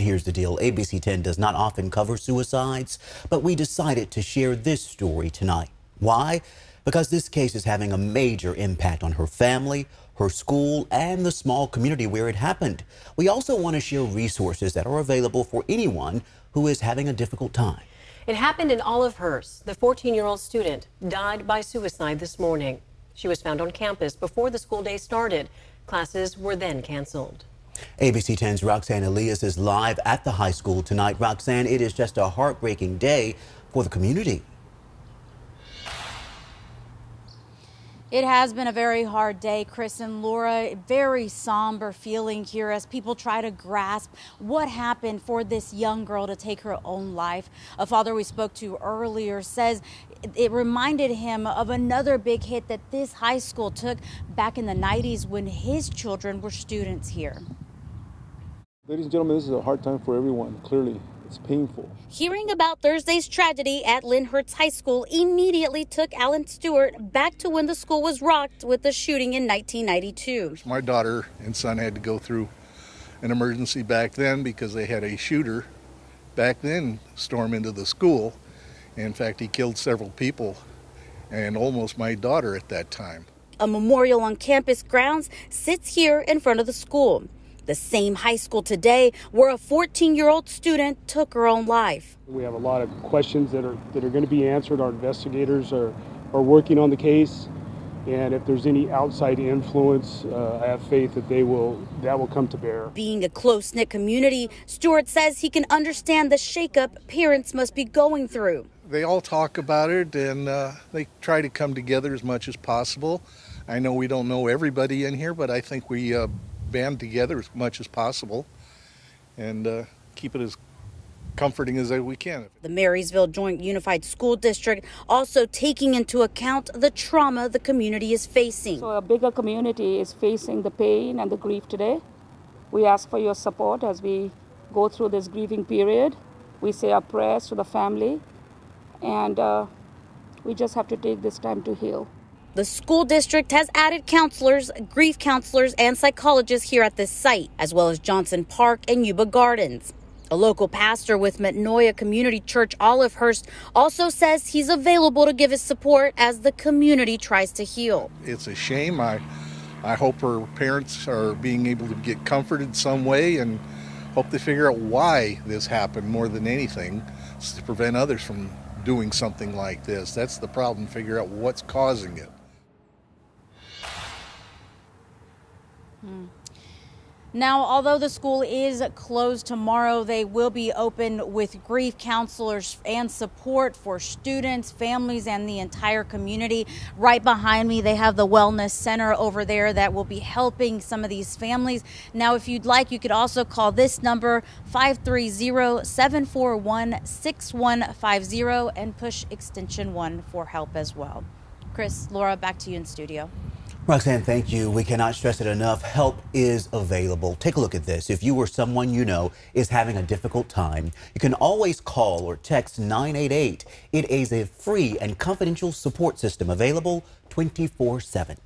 here's the deal. ABC 10 does not often cover suicides, but we decided to share this story tonight. Why? Because this case is having a major impact on her family, her school, and the small community where it happened. We also want to share resources that are available for anyone who is having a difficult time. It happened in Olivehurst. The 14-year-old student died by suicide this morning. She was found on campus before the school day started. Classes were then canceled. ABC 10's Roxanne Elias is live at the high school tonight. Roxanne, it is just a heartbreaking day for the community. It has been a very hard day, Chris and Laura. Very somber feeling here as people try to grasp what happened for this young girl to take her own life. A father we spoke to earlier says it reminded him of another big hit that this high school took back in the 90s when his children were students here. Ladies and gentlemen, this is a hard time for everyone, clearly. It's painful. Hearing about Thursday's tragedy at Olivehurst High School immediately took Alan Stewart back to when the school was rocked with the shooting in 1992. My daughter and son had to go through an emergency back then because they had a shooter back then storm into the school. In fact, he killed several people and almost my daughter at that time. A memorial on campus grounds sits here in front of the school. The same high school today where a 14-year-old student took her own life. We have a lot of questions that are going to be answered. Our investigators are working on the case, and if there's any outside influence, I have faith that that will come to bear. Being a close-knit community, Stewart says he can understand the shakeup parents must be going through. They all talk about it, and they try to come together as much as possible. I know we don't know everybody in here, but I think we band together as much as possible and keep it as comforting as we can. The Marysville Joint Unified School District also taking into account the trauma the community is facing. So a bigger community is facing the pain and the grief today. We ask for your support as we go through this grieving period. We say our prayers to the family, and we just have to take this time to heal. The school district has added counselors, grief counselors, and psychologists here at this site, as well as Johnson Park and Yuba Gardens. A local pastor with Metnoia Community Church Olivehurst also says he's available to give his support as the community tries to heal. It's a shame. I hope her parents are being able to get comforted some way and hope they figure out why this happened more than anything to prevent others from doing something like this. That's the problem, figure out what's causing it. Now, although the school is closed tomorrow, they will be open with grief counselors and support for students, families, and the entire community. Right behind me, they have the Wellness Center over there that will be helping some of these families. Now, if you'd like, you could also call this number, 530-741-6150, and push extension 1 for help as well. Chris, Laura, back to you in studio. Roxanne, thank you. We cannot stress it enough. Help is available. Take a look at this. If you or someone you know is having a difficult time, you can always call or text 988. It is a free and confidential support system available 24/7.